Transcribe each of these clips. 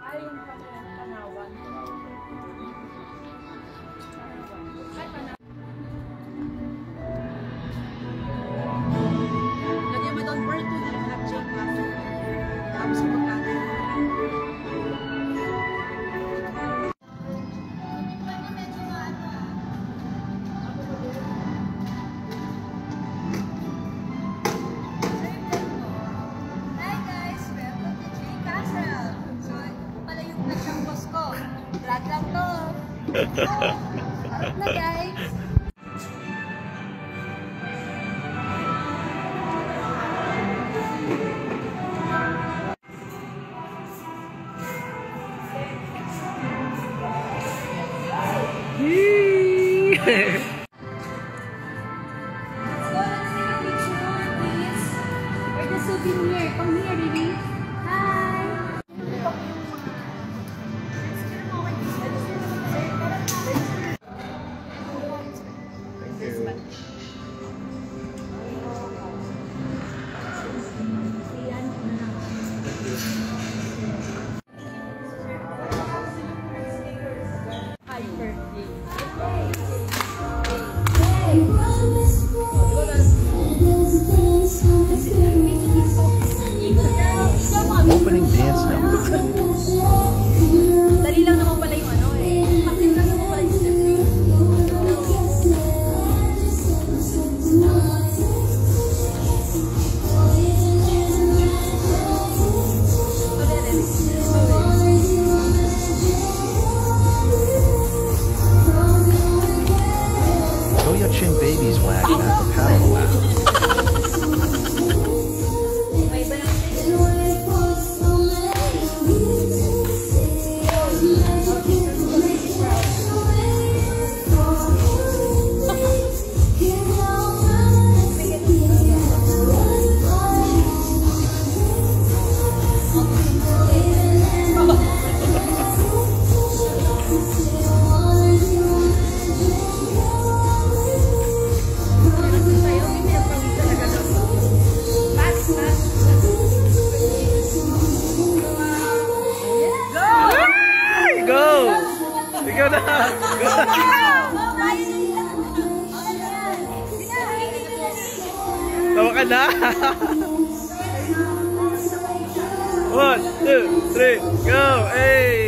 Ay, yung Panawan. Lagyan mo doon for 2 at check after. Tapos magkano. Harap na guys. Where's the souvenir? Come here, baby. Hi. Opening dance number. Dali lang naman pala yung ano eh. Pasin lang naman pala yung step. Go your chin babies wagging at the paddle lounge. Ikaw na! Tawa ka na! 1, 2, 3, go! Hey!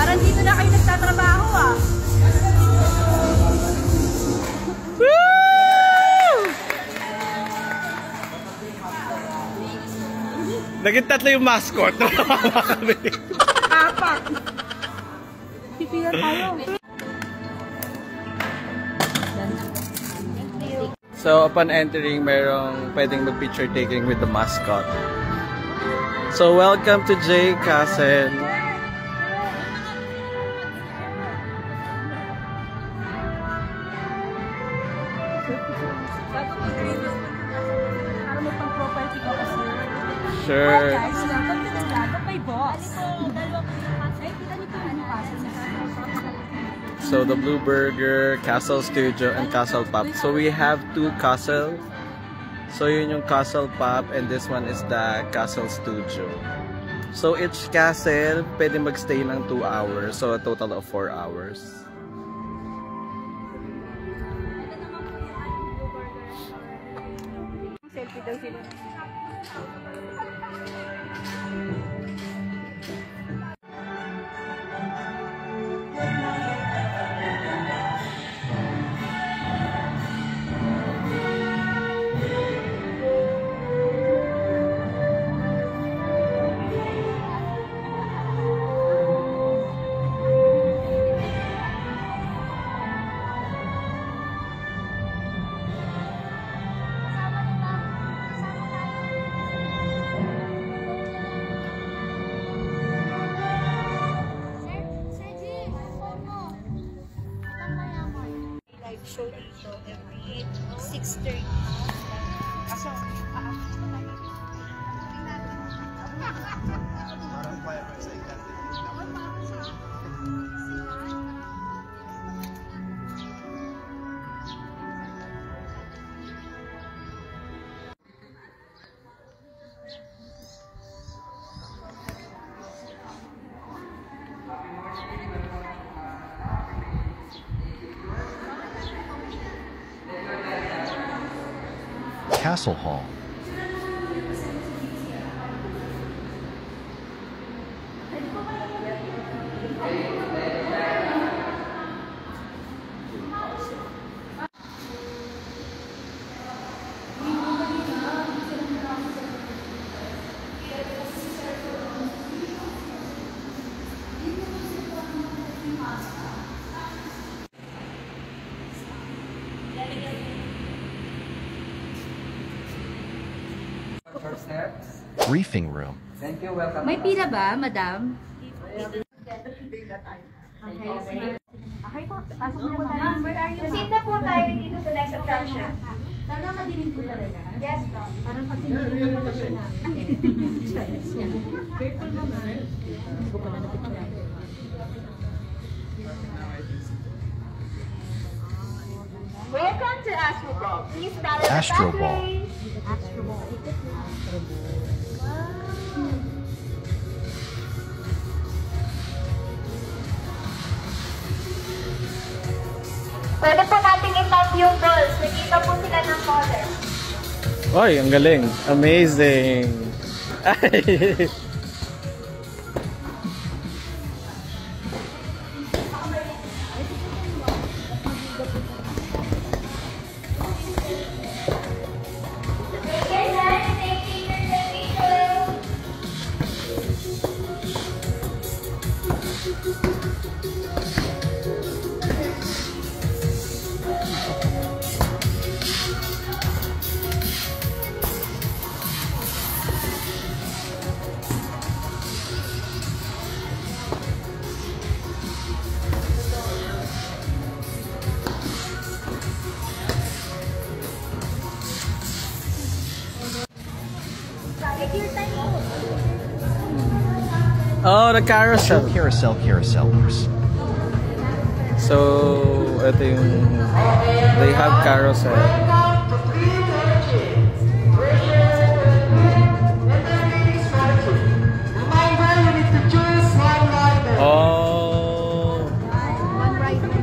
Parang dito na kayo nagtatrabaho ah. Naging tatlo yung mascot. Apat. Pipilan tayo. So upon entering, merong pwedeng mag-picture taking with the mascot. So welcome to J Castle. Sure. So the Blue Burger, Castle Studio, and Castle Pop. So we have 2 Castle. So yun yung Castle Pop, and this one is the Castle Studio. So each castle, pwede magstay ng 2 hours. So a total of 4 hours. Selfie daw sila. nag-show dito every 6:30. Kaso, Castle Hall. Briefing room. Thank you, welcome. May pila ba, madam? okay po, pasok na po tayo. Proceed na po tayo dito sa next attraction. Sana madilim po talaga. Yes, no. Parang kasi hindi ko pa siya namin. Careful naman. Hindi ko pa na napicture. Welcome to Astro Ball. Please follow the Astro Ball. pathways. Astro Ball. Pwede po nating i-tap yung balls. Nakita po sila ng color. Oy, ang galing. Amazing. Ay. Okay, guys. Thank you for the picture. Take your time po. Oh, the carousel. Carousels. So, ito yung they have carousel. Oh.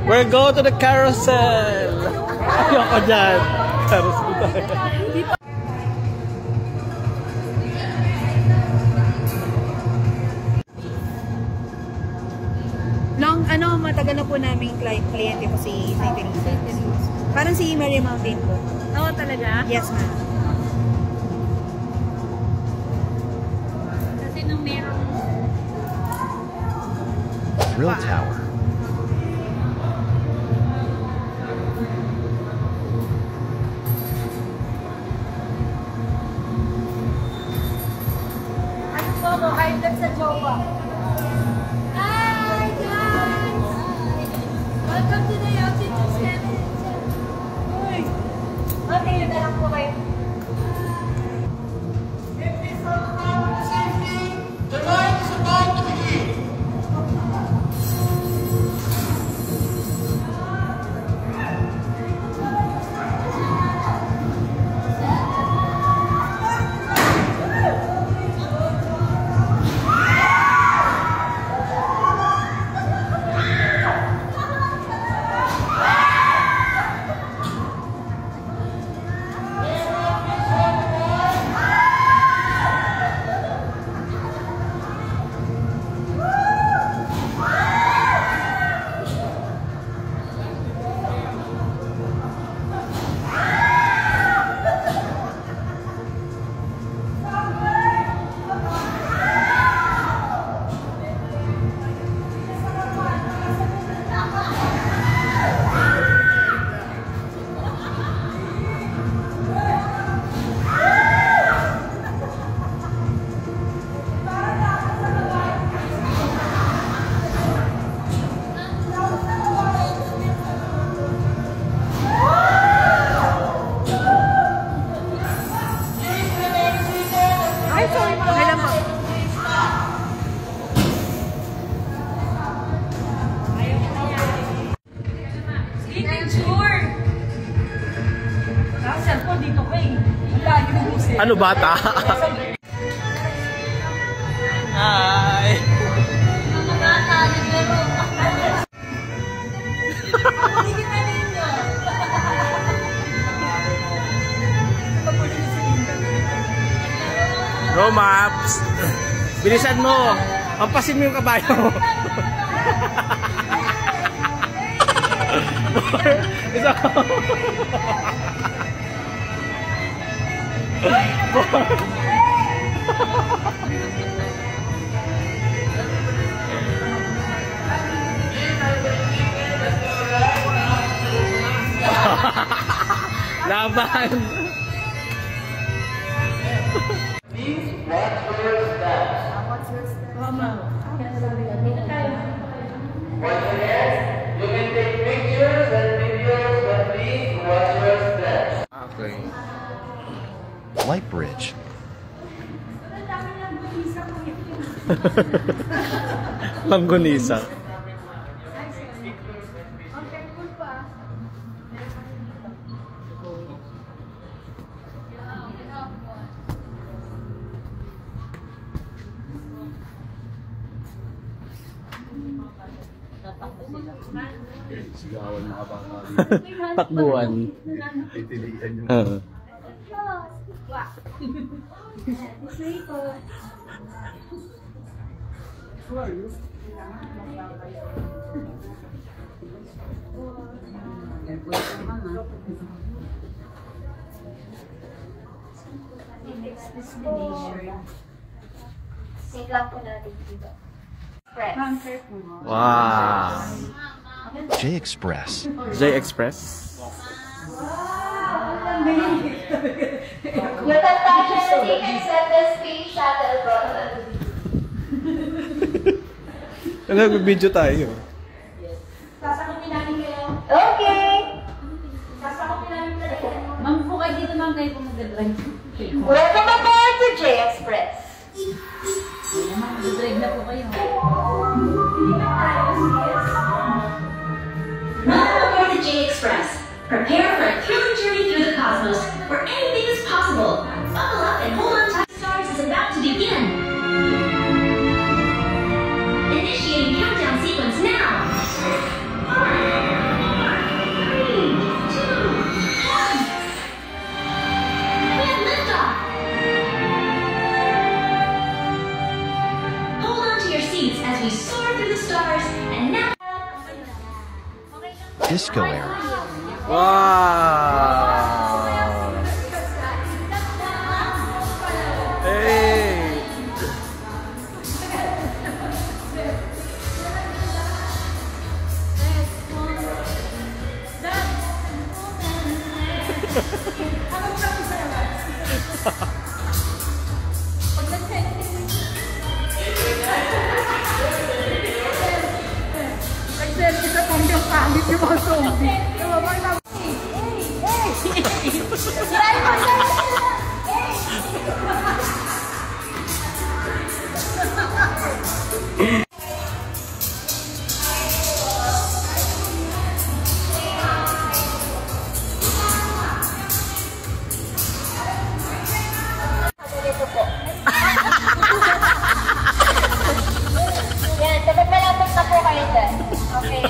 We're go to the carousel. Ayoko dyan. Carousel tayo. Matagal na po namin kliyente po si St. Teresa's. Parang si Mary Mountain po. Oo, talaga? Yes, ma'am. Kasi nung meron Thrill Tower. Ano po ako? High blood sa jowa. Hi, guys! Welcome to the Altitude Center. Okay, yun na lang po kayo. Ano bata? Hi! Go Maps! Bilisan mo! Pampasin mo yung kabayo! Isa ko! Laban! Okay. Light bridge. Langgonisa. Takbuhan. Sit lang po natin dito. Press. Wow. J Express. J Express. Your attention and set the speed shuttle button. Nag-video tayo. Sasakupin namin kayo. Okay. Sasakupin namin kayo. Ma'am po kayo dito, ma'am, kayo po mag-drive. Welcome aboard to J Express. Ma'am, mag-drive na po kayo. Welcome aboard the J Express. Prepare for a thrilling journey through the cosmos, where anything is possible. Buckle up and hold on tight. Stars is about to begin. Initiating countdown sequence now. 5, 4, 3, 2, 1. We have liftoff. Hold on to your seats as we soar through the stars, and now. Disco era. Wow! Hey! Yan, dapat malapit na po kayo dyan. Okay.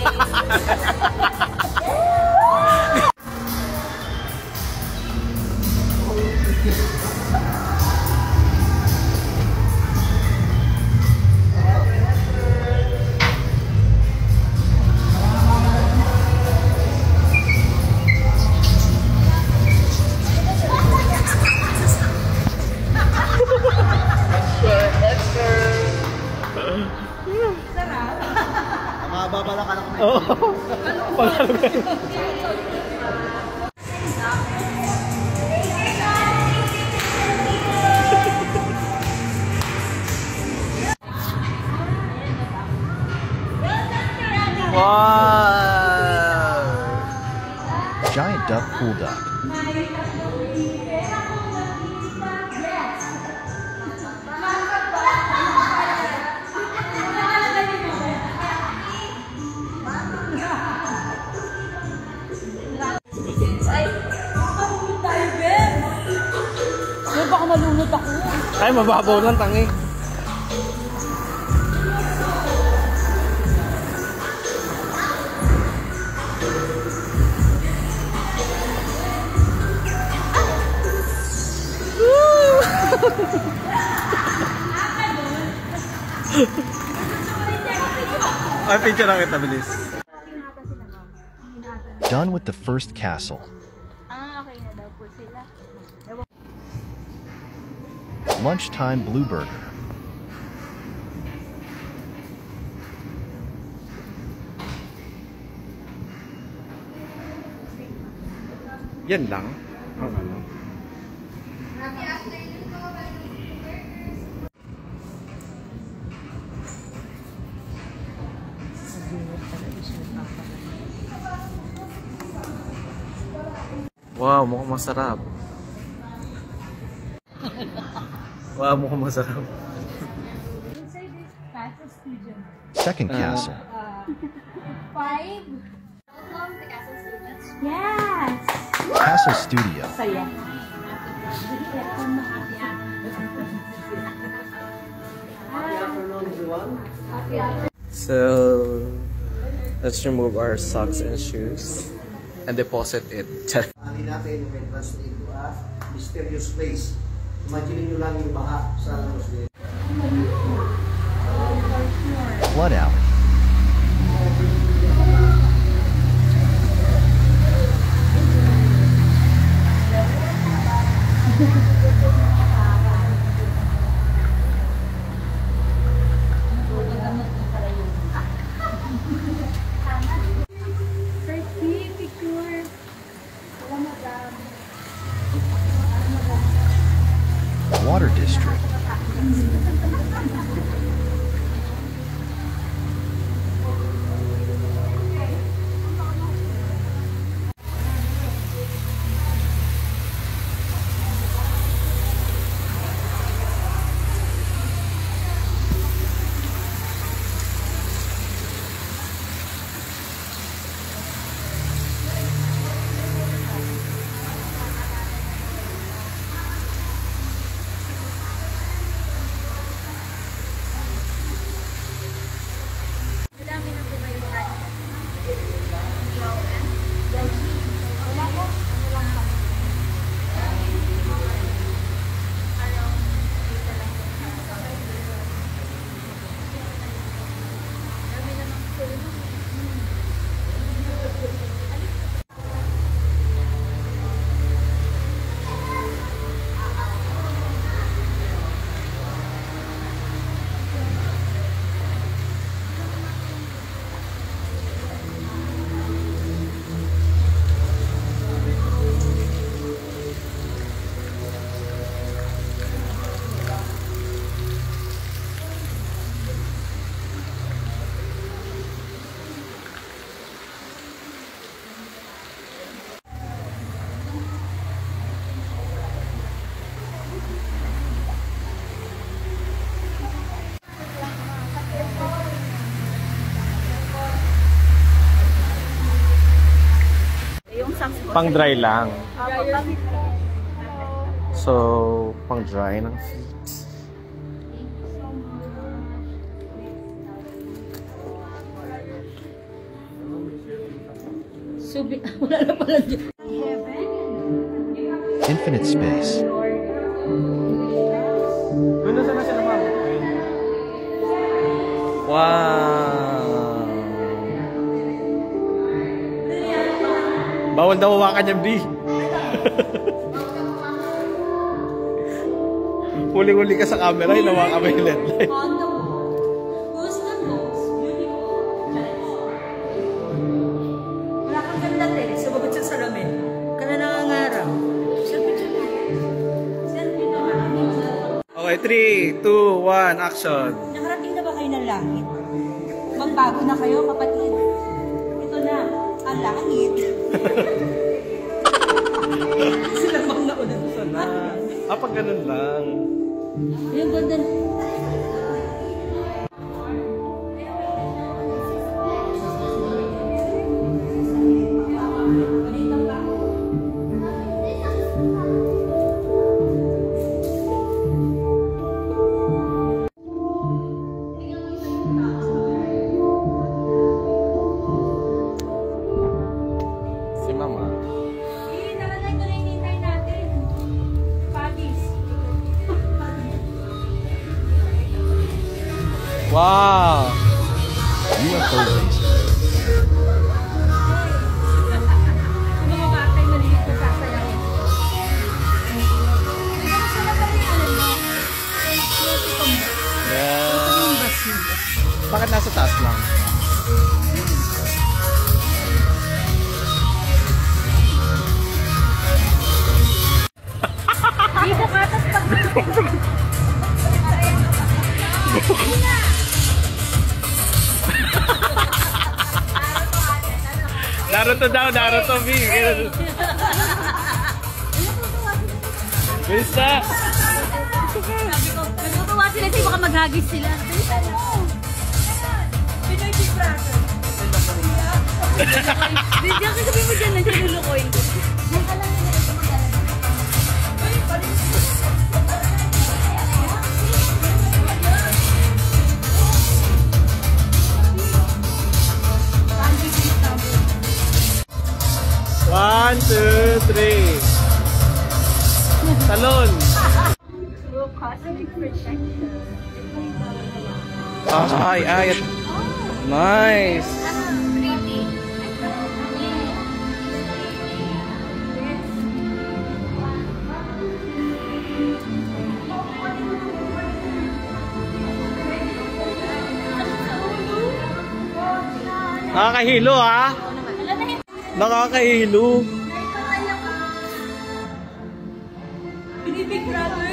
Oo. Pagkalagay. Wow! Giant duck pool duck. Ay, mababaw lang tangi. Ay, picture lang kita, bilis. Done with the first castle. Okay na daw po sila. Lunchtime Blue Burger. Yan lang. Wow, mukhang masarap. Wow, mukhang masarap. Inside this Castle Studio. Second castle. 5. Welcome to Castle Studios. Yes! Castle Studio. Saya. So, let's remove our socks and shoes and deposit it. Ani natin yung entrance dito mysterious place. Imagine nyo lang yung baha sa Muslim. Flood Alley. Water District. Pang dry lang. So, pang dry ng feet. Wala na pala dyan. Infinite space. Wow! Bawal daw hawakan yung B. Huli-huli ka sa camera, hinawakan mo yung LED light. Who's the most beautiful dress? Wala kang ganda rin. Sumagot sa salamin. Ka na nangangarap. Selfie naman. Okay, 3, 2, 1, action! Nakarating na ba kayo ng langit? Magbago na kayo, kapatid. Ito na, ang langit. Sila bang naunan sa na? Pag ganun lang. Yung ganda. always. Mga batay maliit na sasayaw. Yeah. Bakit nasa taas lang? Dito ka, tapos pag... Naruto daw, Naruto B. Bisa. Nagtutuwa sila sa'yo, baka maghagis sila. Pinoy Big Brother. Diyan ka sabihin mo dyan, nandiyan lulukoyin ko. One, two, three. Talon. Ay. Nice. Nakakahilo ha? Nakakahilo. Pinoy Big Brother.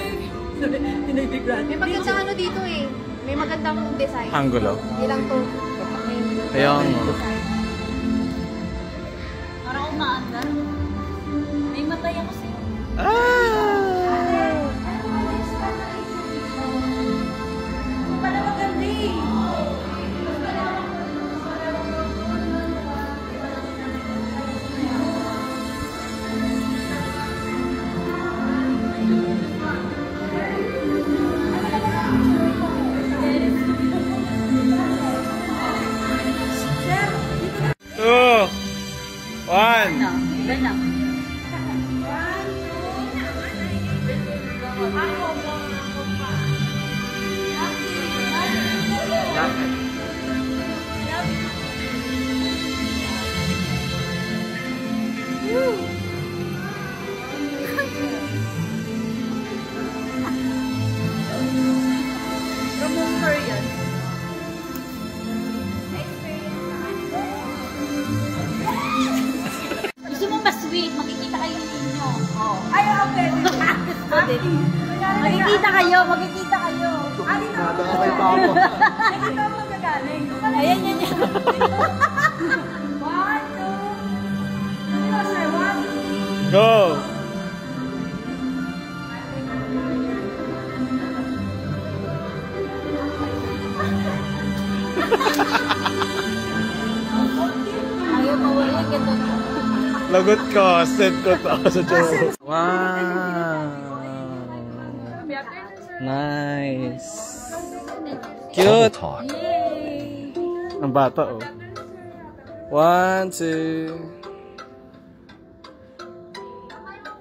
Pinoy Big Brother. May magandang ano dito eh. May magandang design. Angulo. Ilang to. Ayun. Parang umaandar. May matay ako sa'yo. Para maganda eh. Two. One. Ganap. Remember yan. Gusto mo mas sweet, makikita kayo ninyo. Ay, okay. Magkikita kayo. Nadamay pa ako. Nakita mo magagaling. Ayan yun. One, two. Ano sir? One. Go. Ayaw mawala ganito. Lagot ko. Send ko to sa Joe. Wow. Nice. Double Cute. talk. Ang bata oh. One, two.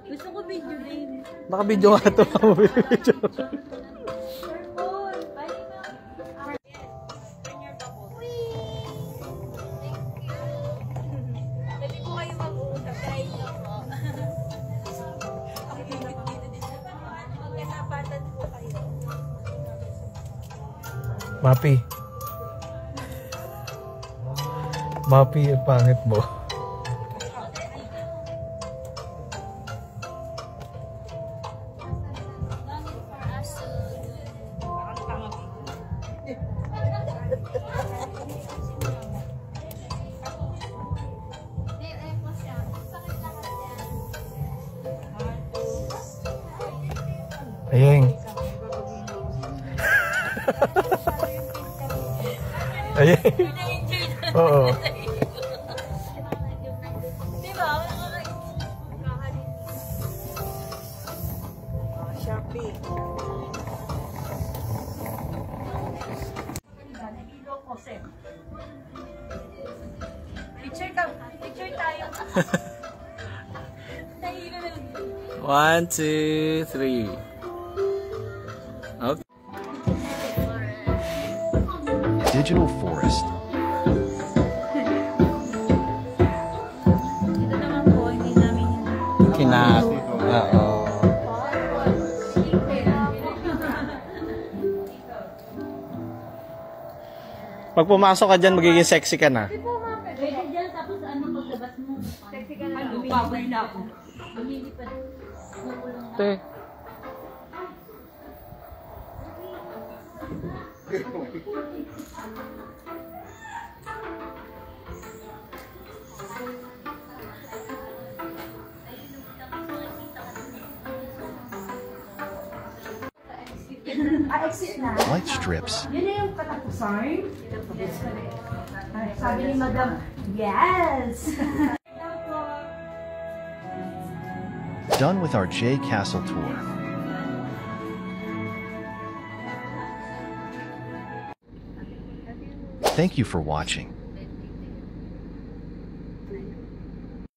Gusto ko video din. Naka-video nga ito. Video. Pwede po kayo mag-uusap. Try nyo po. Magkasapatan po kayo. Mapi. Mapi, ang pangit mo. Ayeng. Ayeng. Oo. Shopee. Picture tayo. One, two, three. Okay. Digital forest. anak. Oo. Pag pumasok ka dyan, magiging sexy ka na. Pwede dyan, tapos ano paglabas mo? Sexy ka na. Ano, baboy na ako. Lumilipad. Makulong na. Te. Exit na. Light strips. Yun na yung katapusan. Sabi ni Madam, yes! Done with our J Castle tour. Thank you for watching.